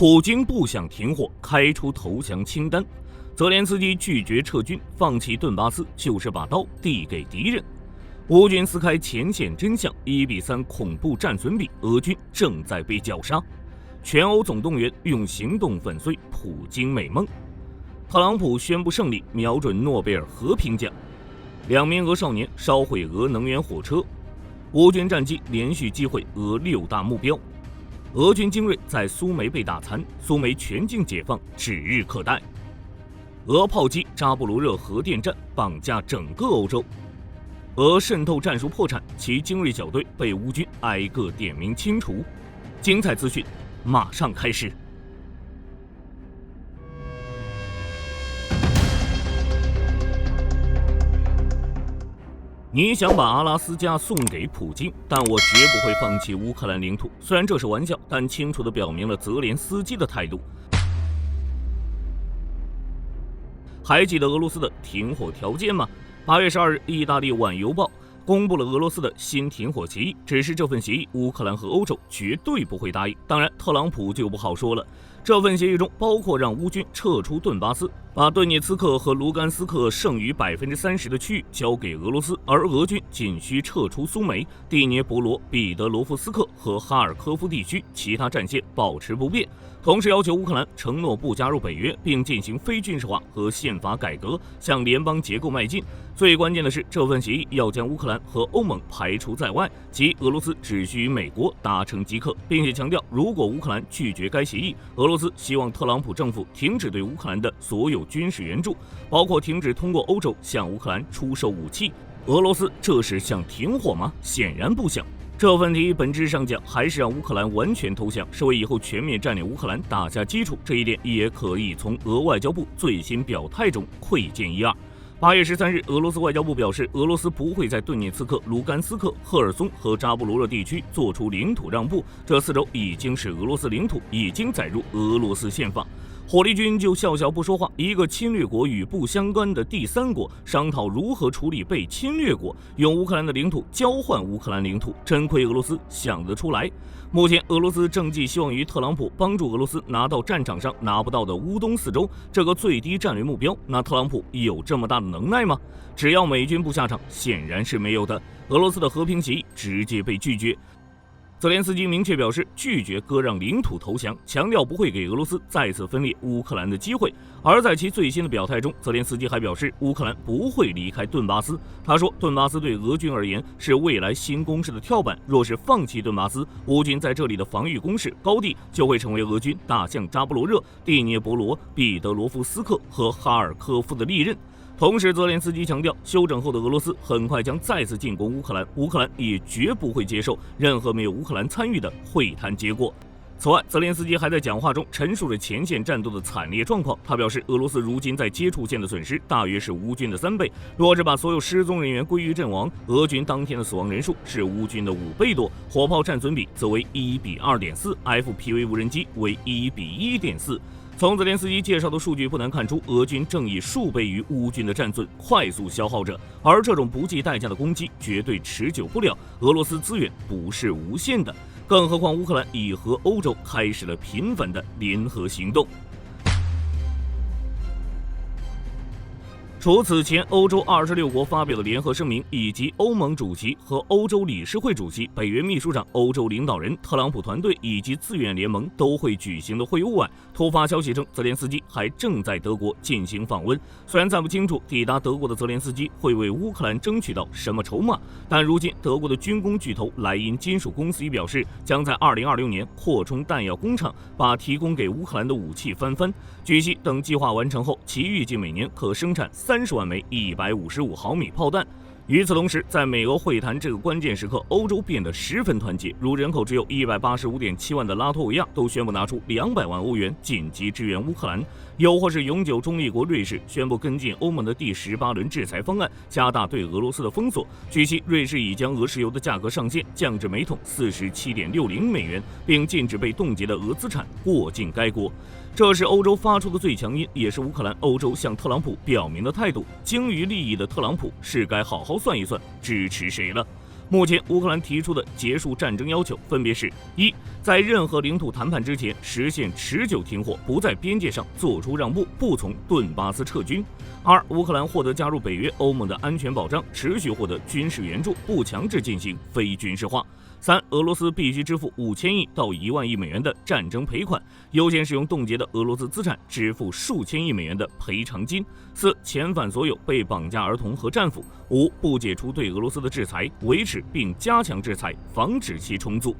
普京不想停火，开出投降清单。泽连斯基拒绝撤军，放弃顿巴斯就是把刀递给敌人。乌军撕开前线真相，1:3恐怖战损比，俄军正在被绞杀。全欧总动员，用行动粉碎普京美梦。特朗普宣布胜利，瞄准诺贝尔和平奖。2名俄少年烧毁俄能源火车。乌军战机连续击毁俄6大目标。俄军精锐在苏梅被打残，苏梅全境解放指日可待。俄炮击扎波罗热核电站，绑架整个欧洲。俄渗透战术破产，其精锐小队被乌军挨个点名清除。精彩资讯马上开始。你想把阿拉斯加送给普京，但我绝不会放弃乌克兰领土。虽然这是玩笑，但清楚地表明了泽连斯基的态度。还记得俄罗斯的停火条件吗？8月12日，意大利《晚邮报》公布了俄罗斯的新停火协议，只是这份协议乌克兰和欧洲绝对不会答应。当然，特朗普就不好说了。这份协议中包括让乌军撤出顿巴斯，把顿涅茨克和卢甘斯克剩余30%的区域交给俄罗斯，而俄军仅需撤出苏梅、第聂伯罗、彼得罗夫斯克和哈尔科夫地区，其他战线保持不变。同时要求乌克兰承诺不加入北约，并进行非军事化和宪法改革，向联邦结构迈进。最关键的是，这份协议要将乌克兰和欧盟排除在外，即俄罗斯只需与美国达成即可，并且强调，如果乌克兰拒绝该协议，俄罗斯希望特朗普政府停止对乌克兰的所有军事援助，包括停止通过欧洲向乌克兰出售武器。俄罗斯这是想停火吗？显然不想。这份提议本质上讲还是让乌克兰完全投降，是为以后全面占领乌克兰打下基础。这一点也可以从俄外交部最新表态中窥见一二。8月13日，俄罗斯外交部表示，俄罗斯不会在顿涅茨克、卢甘斯克、赫尔松和扎波罗热地区做出领土让步，这4州已经是俄罗斯领土，已经载入俄罗斯宪法。火力军就笑笑不说话，一个侵略国与不相干的第三国商讨如何处理被侵略国，用乌克兰的领土交换乌克兰领土，真亏俄罗斯想得出来。目前俄罗斯正寄希望于特朗普帮助俄罗斯拿到战场上拿不到的乌东4州这个最低战略目标，那特朗普有这么大的能耐吗？只要美军不下场，显然是没有的。俄罗斯的和平协议直接被拒绝。泽连斯基明确表示拒绝割让领土投降，强调不会给俄罗斯再次分裂乌克兰的机会。而在其最新的表态中，泽连斯基还表示乌克兰不会离开顿巴斯。他说，顿巴斯对俄军而言是未来新攻势的跳板，若是放弃顿巴斯，乌军在这里的防御工事高地就会成为俄军打向扎波罗热、第聂伯罗、彼得罗夫斯克和哈尔科夫的利刃。同时，泽连斯基强调，休整后的俄罗斯很快将再次进攻乌克兰，乌克兰也绝不会接受任何没有乌克兰参与的会谈结果。此外，泽连斯基还在讲话中陈述了前线战斗的惨烈状况。他表示，俄罗斯如今在接触线的损失大约是乌军的3倍，若是把所有失踪人员归于阵亡，俄军当天的死亡人数是乌军的5倍多，火炮战损比则为1:2.4，FPV 无人机为1:1.4。从泽连斯基介绍的数据不难看出，俄军正以数倍于乌军的战损快速消耗着，而这种不计代价的攻击绝对持久不了。俄罗斯资源不是无限的，更何况乌克兰已和欧洲开始了频繁的联合行动。除此前欧洲26国发表的联合声明，以及欧盟主席和欧洲理事会主席、北约秘书长、欧洲领导人、特朗普团队以及自愿联盟都会举行的会晤外，突发消息称，泽连斯基还正在德国进行访问。虽然暂不清楚抵达德国的泽连斯基会为乌克兰争取到什么筹码，但如今德国的军工巨头莱茵金属公司已表示，将在2026年扩充弹药工厂，把提供给乌克兰的武器翻番。据悉，等计划完成后，其预计每年可生产30万枚155毫米炮弹。与此同时，在美俄会谈这个关键时刻，欧洲变得十分团结，如人口只有185.7万的拉脱维亚都宣布拿出200万欧元紧急支援乌克兰，又或是永久中立国瑞士宣布跟进欧盟的第18轮制裁方案，加大对俄罗斯的封锁。据悉，瑞士已将俄石油的价格上限降至每桶47.60美元，并禁止被冻结的俄资产过境该国。这是欧洲发出的最强音，也是乌克兰欧洲向特朗普表明的态度。精于利益的特朗普是该好好算一算支持谁了。目前乌克兰提出的结束战争要求分别是：一，在任何领土谈判之前实现持久停火，不在边界上做出让步，不从顿巴斯撤军；二，乌克兰获得加入北约、欧盟的安全保障，持续获得军事援助，不强制进行非军事化；三，俄罗斯必须支付5000亿到1万亿美元的战争赔款，优先使用冻结的俄罗斯资产支付数千亿美元的赔偿金；四，遣返所有被绑架儿童和战俘；五，不解除对俄罗斯的制裁，维持并加强制裁，防止其重组。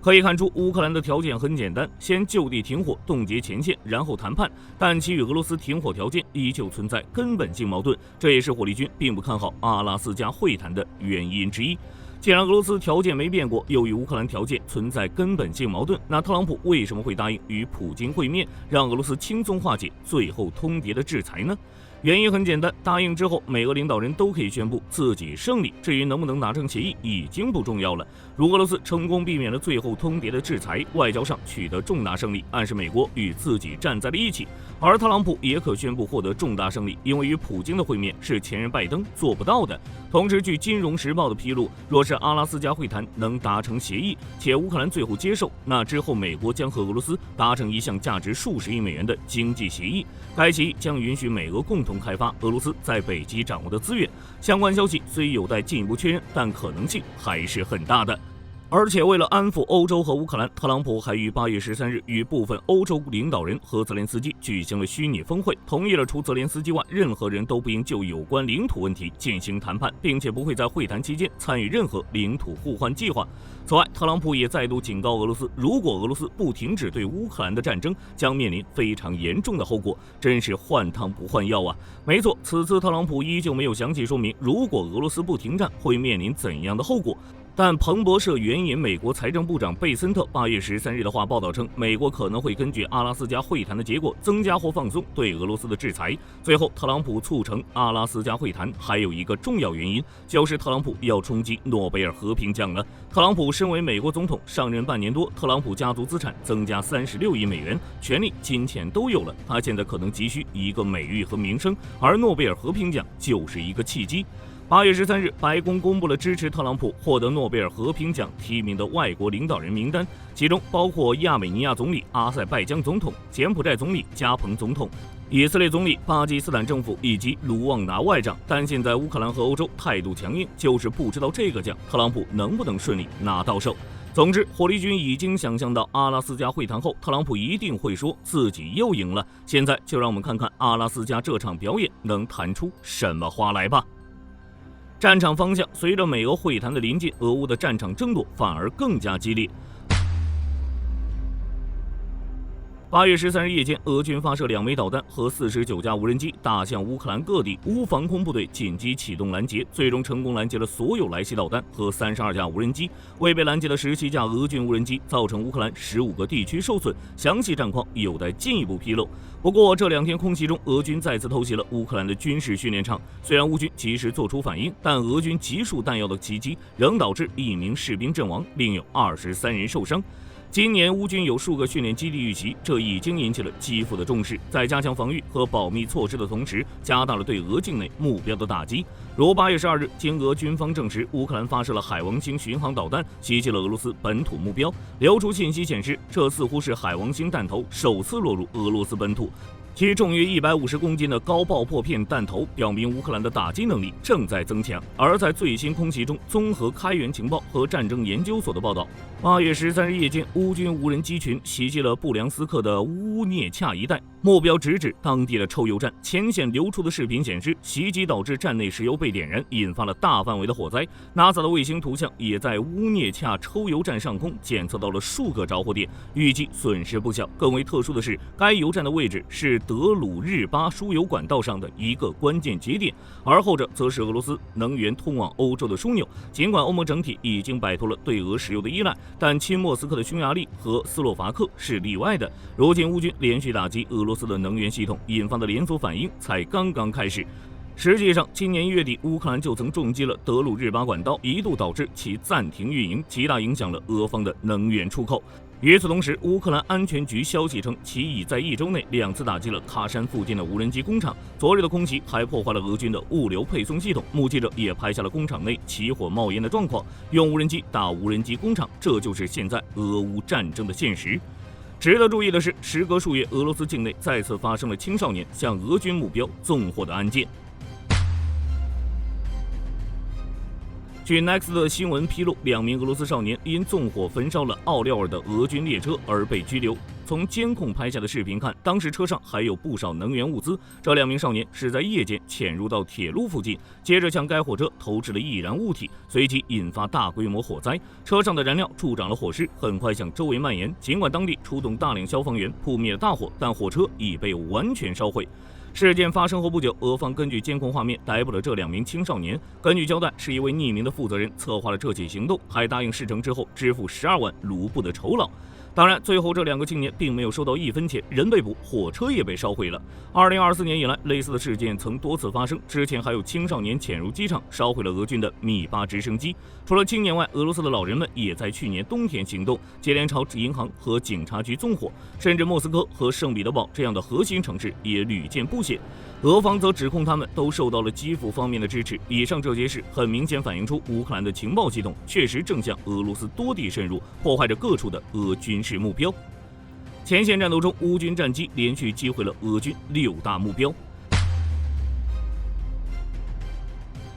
可以看出，乌克兰的条件很简单，先就地停火，冻结前线，然后谈判。但其与俄罗斯停火条件依旧存在根本性矛盾，这也是火力军并不看好阿拉斯加会谈的原因之一。既然俄罗斯条件没变过，又与乌克兰条件存在根本性矛盾，那特朗普为什么会答应与普京会面，让俄罗斯轻松化解最后通牒的制裁呢？原因很简单，答应之后，美俄领导人都可以宣布自己胜利，至于能不能达成协议已经不重要了。如俄罗斯成功避免了最后通牒的制裁，外交上取得重大胜利，暗示美国与自己站在了一起。而特朗普也可宣布获得重大胜利，因为与普京的会面是前任拜登做不到的。同时，据《金融时报》的披露，若是阿拉斯加会谈能达成协议，且乌克兰最后接受，那之后美国将和俄罗斯达成一项价值数十亿美元的经济协议。该协议将允许美俄共同开发俄罗斯在北极掌握的资源。相关消息虽有待进一步确认，但可能性还是很大的。而且为了安抚欧洲和乌克兰，特朗普还于8月13日与部分欧洲领导人和泽连斯基举行了虚拟峰会，同意了除泽连斯基外，任何人都不应就有关领土问题进行谈判，并且不会在会谈期间参与任何领土互换计划。此外，特朗普也再度警告俄罗斯，如果俄罗斯不停止对乌克兰的战争，将面临非常严重的后果。真是换汤不换药啊！没错，此次特朗普依旧没有详细说明，如果俄罗斯不停战会面临怎样的后果。但彭博社援引美国财政部长贝森特8月13日的话报道称，美国可能会根据阿拉斯加会谈的结果增加或放松对俄罗斯的制裁。最后，特朗普促成阿拉斯加会谈还有一个重要原因，就是特朗普要冲击诺贝尔和平奖了。特朗普身为美国总统，上任半年多，特朗普家族资产增加36亿美元，权力、金钱都有了，他现在可能急需一个美誉和名声，而诺贝尔和平奖就是一个契机。8月13日，白宫公布了支持特朗普获得诺贝尔和平奖提名的外国领导人名单，其中包括亚美尼亚总理阿塞拜疆总统、柬埔寨总理加蓬总统、以色列总理、巴基斯坦政府以及卢旺达外长。但现在乌克兰和欧洲态度强硬，就是不知道这个奖特朗普能不能顺利拿到手。总之，火力军已经想象到阿拉斯加会谈后，特朗普一定会说自己又赢了。现在就让我们看看阿拉斯加这场表演能弹出什么花来吧。战场方向随着美俄会谈的临近，俄乌的战场争夺反而更加激烈。8月13日夜间，俄军发射2枚导弹和49架无人机打向乌克兰各地，乌防空部队紧急启动拦截，最终成功拦截了所有来袭导弹和32架无人机。未被拦截的17架俄军无人机造成乌克兰15个地区受损，详细战况有待进一步披露。不过这2天空袭中，俄军再次偷袭了乌克兰的军事训练场。虽然乌军及时做出反应，但俄军集束弹药的袭击仍导致1名士兵阵亡，另有23人受伤。今年乌军有数个训练基地遇袭，这已经引起了基辅的重视，在加强防御和保密措施的同时，加大了对俄境内目标的打击。如8月12日，经俄军方证实，乌克兰发射了海王星巡航导弹，袭击了俄罗斯本土目标。流出信息显示，这似乎是海王星弹头首次落入俄罗斯本土。其重约150公斤的高爆破片弹头表明乌克兰的打击能力正在增强。而在最新空袭中，综合开源情报和战争研究所的报道，8月13日夜间，乌军无人机群袭击了布良斯克的乌涅恰一带，目标直指当地的抽油站。前线流出的视频显示，袭击导致站内石油被点燃，引发了大范围的火灾。NASA 的卫星图像也在乌涅恰抽油站上空检测到了数个着火点，预计损失不小。更为特殊的是，该油站的位置是德鲁日巴输油管道上的一个关键节点，而后者则是俄罗斯能源通往欧洲的枢纽。尽管欧盟整体已经摆脱了对俄石油的依赖，但亲莫斯科的匈牙利和斯洛伐克是例外的。如今乌军连续打击俄罗斯的能源系统，引发的连锁反应才刚刚开始。实际上，今年1月底，乌克兰就曾重击了德鲁日巴管道，一度导致其暂停运营，极大影响了俄方的能源出口。与此同时，乌克兰安全局消息称，其已在1周内2次打击了喀山附近的无人机工厂。昨日的空袭还破坏了俄军的物流配送系统。目击者也拍下了工厂内起火冒烟的状况。用无人机打无人机工厂，这就是现在俄乌战争的现实。值得注意的是，时隔数月，俄罗斯境内再次发生了青少年向俄军目标纵火的案件。据 Next 新闻披露，2名俄罗斯少年因纵火焚烧了奥廖尔的俄军列车而被拘留。从监控拍下的视频看，当时车上还有不少能源物资。这2名少年是在夜间潜入到铁路附近，接着向该火车投掷了易燃物体，随即引发大规模火灾。车上的燃料助长了火势，很快向周围蔓延。尽管当地出动大量消防员扑灭了大火，但火车已被完全烧毁。事件发生后不久，俄方根据监控画面逮捕了这2名青少年。根据交代，是一位匿名的负责人策划了这起行动，还答应事成之后支付12万卢布的酬劳。当然，最后这2个青年并没有收到1分钱，人被捕，火车也被烧毁了。2024年以来，类似的事件曾多次发生。之前还有青少年潜入机场，烧毁了俄军的米8直升机。除了青年外，俄罗斯的老人们也在去年冬天行动，接连朝银行和警察局纵火，甚至莫斯科和圣彼得堡这样的核心城市也屡见不鲜。俄方则指控他们都受到了基辅方面的支持。以上这些事很明显反映出乌克兰的情报系统确实正向俄罗斯多地渗入，破坏着各处的俄军事目标。前线战斗中，乌军战机连续击毁了俄军6大目标。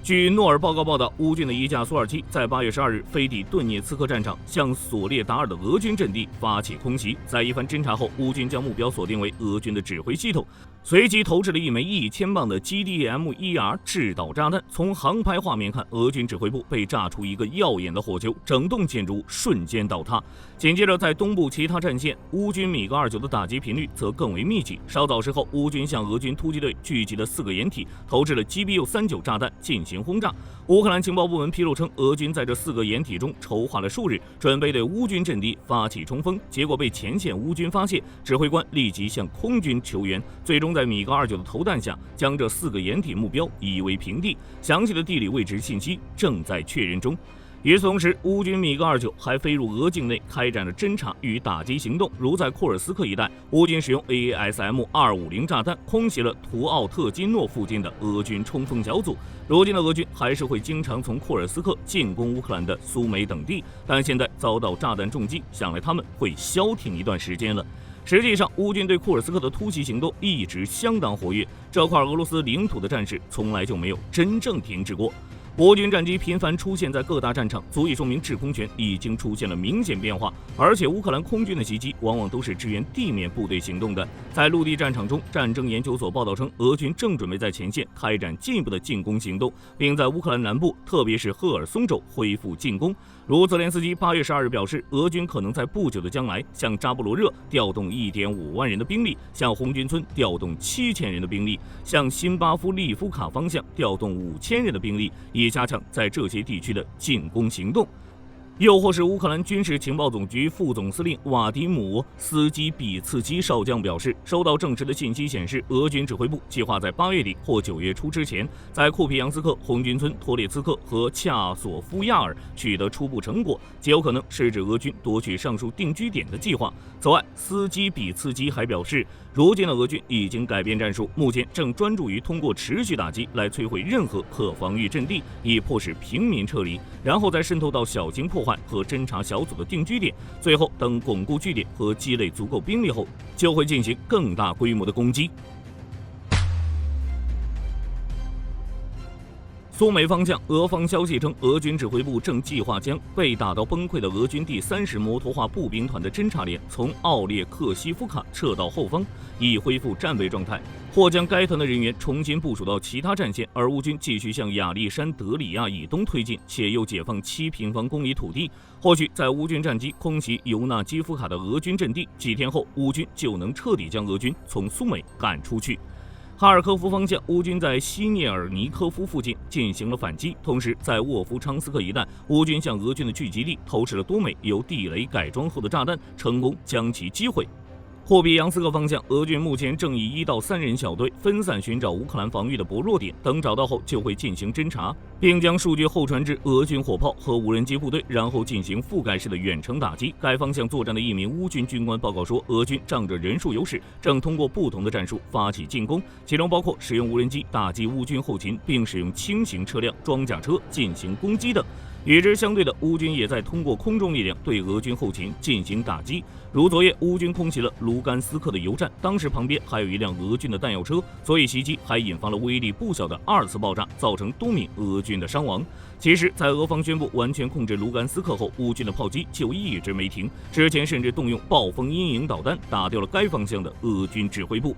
据诺尔报告报道，乌军的一架苏27在8月12日飞抵顿涅茨克战场，向索列达尔的俄军阵地发起空袭。在一番侦查后，乌军将目标锁定为俄军的指挥系统，随即投掷了一枚1000磅的 GDM-1R 制导炸弹。从航拍画面看，俄军指挥部被炸出一个耀眼的火球，整栋建筑物瞬间倒塌。紧接着，在东部其他战线，乌军米格29的打击频率则更为密集。稍早时候，乌军向俄军突击队聚集的4个掩体投掷了 GBU-39炸弹进行轰炸。乌克兰情报部门披露称，俄军在这4个掩体中筹划了数日，准备对乌军阵地发起冲锋，结果被前线乌军发现，指挥官立即向空军求援，最终在米格29的投弹下，将这4个掩体目标夷为平地。详细的地理位置信息正在确认中。与此同时，乌军米格29还飞入俄境内，开展了侦察与打击行动。如在库尔斯克一带，乌军使用 AASM-250 炸弹空袭了图奥特金诺附近的俄军冲锋小组。如今的俄军还是会经常从库尔斯克进攻乌克兰的苏梅等地，但现在遭到炸弹重击，想来他们会消停一段时间了。实际上，乌军对库尔斯克的突袭行动一直相当活跃，这块俄罗斯领土的战事从来就没有真正停止过。俄军战机频繁出现在各大战场，足以说明制空权已经出现了明显变化。而且乌克兰空军的袭击往往都是支援地面部队行动的。在陆地战场中，战争研究所报道称，俄军正准备在前线开展进一步的进攻行动，并在乌克兰南部，特别是赫尔松州恢复进攻。如泽连斯基8月12日表示，俄军可能在不久的将来向扎波罗热调动1.5万人的兵力，向红军村调动7000人的兵力，向辛巴夫利夫卡方向调动5000人的兵力，以加强在这些地区的进攻行动。又或是乌克兰军事情报总局副总司令瓦迪姆·斯基比茨基少将表示，收到证实的信息显示，俄军指挥部计划在8月底或9月初之前，在库皮扬斯克、红军村、托列茨克和恰索夫亚尔取得初步成果，极有可能是指俄军夺取上述定居点的计划。此外，斯基比茨基还表示，如今的俄军已经改变战术，目前正专注于通过持续打击来摧毁任何可防御阵地，以迫使平民撤离，然后再渗透到小型破坏和侦察小组的定居点，最后等巩固据点和积累足够兵力后，就会进行更大规模的攻击。苏美方向，俄方消息称，俄军指挥部正计划将被打到崩溃的俄军第30摩托化步兵团的侦察连从奥列克西夫卡撤到后方，以恢复战备状态，或将该团的人员重新部署到其他战线。而乌军继续向亚历山德里亚以东推进，且又解放7平方公里土地。或许在乌军战机空袭尤纳基夫卡的俄军阵地，几天后，乌军就能彻底将俄军从苏美赶出去。哈尔科夫方向，乌军在西涅尔尼科夫附近进行了反击，同时在沃夫昌斯克一带，乌军向俄军的聚集地投掷了多枚由地雷改装后的炸弹，成功将其击毁。霍比扬斯克方向，俄军目前正以1到3人小队分散寻找乌克兰防御的薄弱点，等找到后就会进行侦察，并将数据后传至俄军火炮和无人机部队，然后进行覆盖式的远程打击。该方向作战的一名乌军军官报告说，俄军仗着人数优势，正通过不同的战术发起进攻，其中包括使用无人机打击乌军后勤，并使用轻型车辆、装甲车进行攻击等。与之相对的，乌军也在通过空中力量对俄军后勤进行打击。如昨夜，乌军空袭了卢甘斯克的油站，当时旁边还有一辆俄军的弹药车，所以袭击还引发了威力不小的2次爆炸，造成多名俄军的伤亡。其实，在俄方宣布完全控制卢甘斯克后，乌军的炮击就一直没停，之前甚至动用暴风阴影导弹打掉了该方向的俄军指挥部。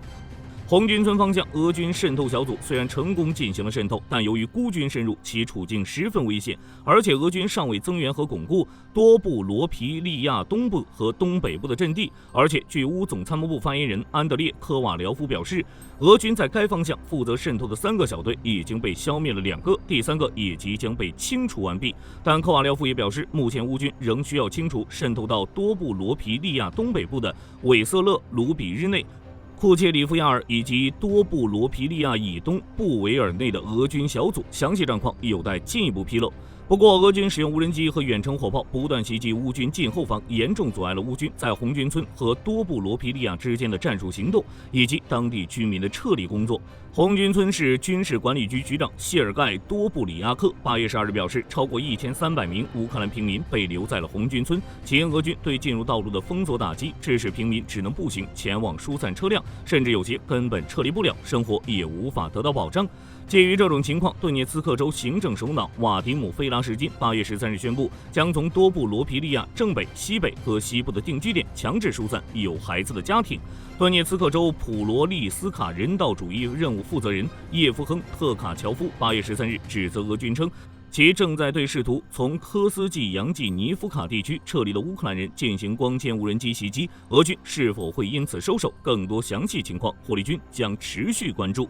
红军村方向，俄军渗透小组虽然成功进行了渗透，但由于孤军深入，其处境十分危险，而且俄军尚未增援和巩固多布罗皮利亚东部和东北部的阵地，而且据乌总参谋部发言人安德烈科瓦廖夫表示，俄军在该方向负责渗透的3个小队已经被消灭了2个，第3个也即将被清除完毕。但科瓦廖夫也表示，目前乌军仍需要清除渗透到多布罗皮利亚东北部的韦瑟勒卢比日内、库切里夫亚尔以及多布罗皮利亚以东布维尔内的俄军小组，详细战况有待进一步披露。不过，俄军使用无人机和远程火炮不断袭击乌军近后方，严重阻碍了乌军在红军村和多布罗皮利亚之间的战术行动以及当地居民的撤离工作。红军村市军事管理局局长谢尔盖·多布里亚克8月12日表示，超过1300名乌克兰平民被留在了红军村，其因俄军对进入道路的封锁打击，致使平民只能步行前往疏散车辆，甚至有些根本撤离不了，生活也无法得到保障。鉴于这种情况，顿涅茨克州行政首脑瓦迪姆·费拉什金8月13日宣布，将从多布罗皮利亚正北、西北和西部的定居点强制疏散有孩子的家庭。顿涅茨克州普罗利斯卡人道主义任务负责人叶夫亨特卡乔夫8月13日指责俄军称，其正在对试图从科斯季扬季尼夫卡地区撤离的乌克兰人进行光纤无人机袭击，俄军是否会因此收手？更多详细情况，火力军将持续关注。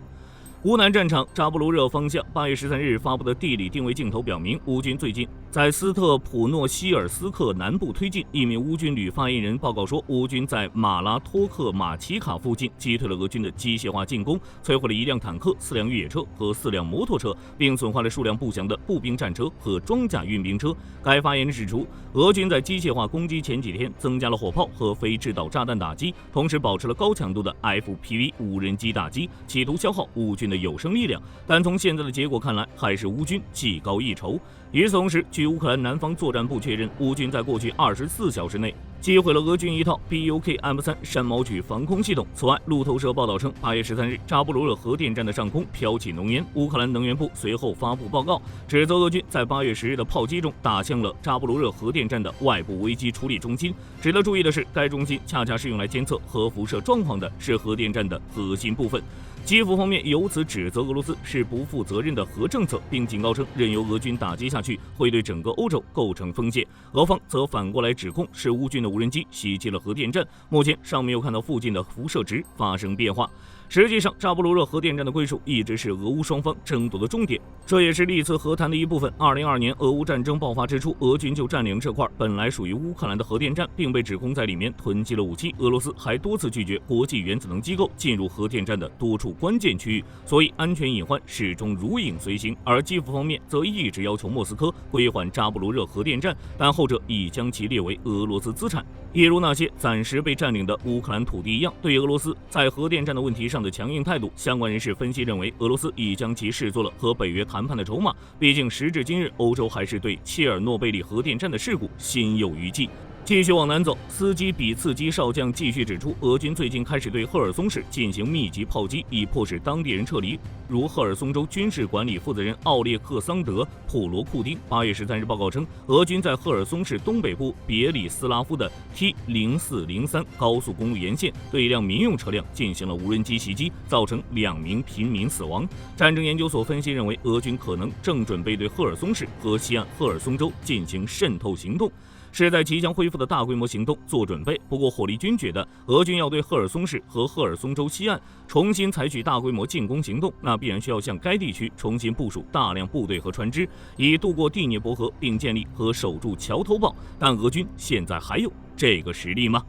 乌南战场扎波罗热方向8月13日发布的地理定位镜头表明，乌军最近在斯特普诺希尔斯克南部推进。一名乌军旅发言人报告说，乌军在马拉托克马奇卡附近击退了俄军的机械化进攻，摧毁了1辆坦克、4辆越野车和4辆摩托车，并损坏了数辆不详的步兵战车和装甲运兵车。该发言人指出，俄军在机械化攻击前几天增加了火炮和非制导炸弹打击，同时保持了高强度的 FPV 无人机打击，企图消耗乌军的有生力量，但从现在的结果看来，还是乌军技高一筹。与此同时，据乌克兰南方作战部确认，乌军在过去24小时内击毁了俄军一套 BUK-M3 山毛榉防空系统。此外，路透社报道称，8月13日，扎波罗热核电站的上空飘起浓烟。乌克兰能源部随后发布报告，指责俄军在8月10日的炮击中打向了扎波罗热核电站的外部危机处理中心。值得注意的是，该中心恰恰是用来监测核辐射状况的，是核电站的核心部分。基辅方面由此指责俄罗斯是不负责任的核政策，并警告称，任由俄军打击下去会对整个欧洲构成风险。俄方则反过来指控是乌军的无人机袭击了核电站，目前尚没有看到附近的辐射值发生变化。实际上，扎波罗热核电站的归属一直是俄乌双方争夺的重点，这也是历次和谈的一部分。2022年俄乌战争爆发之初，俄军就占领这块本来属于乌克兰的核电站，并被指控在里面囤积了武器。俄罗斯还多次拒绝国际原子能机构进入核电站的多处关键区域，所以安全隐患始终如影随形。而基辅方面则一直要求莫斯科归还扎波罗热核电站，但后者已将其列为俄罗斯资产。一如那些暂时被占领的乌克兰土地一样，对俄罗斯在核电站的问题上的强硬态度，相关人士分析认为，俄罗斯已将其视作了和北约谈判的筹码。毕竟时至今日，欧洲还是对切尔诺贝利核电站的事故心有余悸。继续往南走，斯基比茨基少将继续指出，俄军最近开始对赫尔松市进行密集炮击，以迫使当地人撤离。如赫尔松州军事管理负责人奥列克桑德·普罗库丁8月13日报告称，俄军在赫尔松市东北部别里斯拉夫的 T0403高速公路沿线对一辆民用车辆进行了无人机袭击，造成2名平民死亡。战争研究所分析认为，俄军可能正准备对赫尔松市和西岸赫尔松州进行渗透行动，是在即将恢复的大规模行动做准备。不过，火力军觉得俄军要对赫尔松市和赫尔松州西岸重新采取大规模进攻行动，那必然需要向该地区重新部署大量部队和船只，以渡过第聂伯河，并建立和守住桥头堡。但俄军现在还有这个实力吗？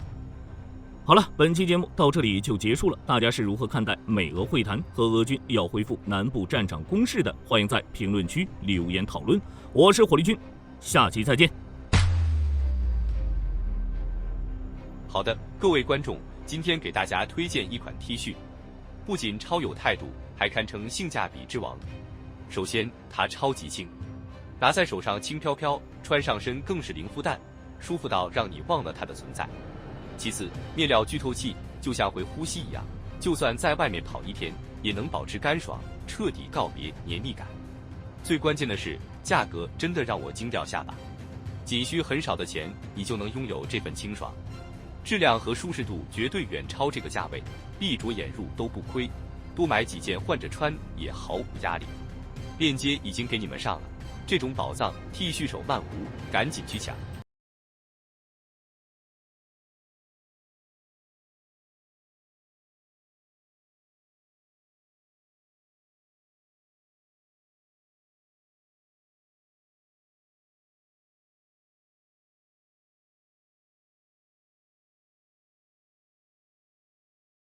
好了，本期节目到这里就结束了。大家是如何看待美俄会谈和俄军要恢复南部战场攻势的？欢迎在评论区留言讨论。我是火力军，下期再见。好的，各位观众，今天给大家推荐一款 T 恤，不仅超有态度，还堪称性价比之王。首先，它超级轻，拿在手上轻飘飘，穿上身更是零负担，舒服到让你忘了它的存在。其次，面料剧透气，就像会呼吸一样，就算在外面跑一天，也能保持干爽，彻底告别黏腻感。最关键的是，价格真的让我惊掉下巴，仅需很少的钱，你就能拥有这份清爽。质量和舒适度绝对远超这个价位，闭着眼入都不亏，多买几件换着穿也毫无压力。链接已经给你们上了，这种宝藏 T 恤手慢无，赶紧去抢。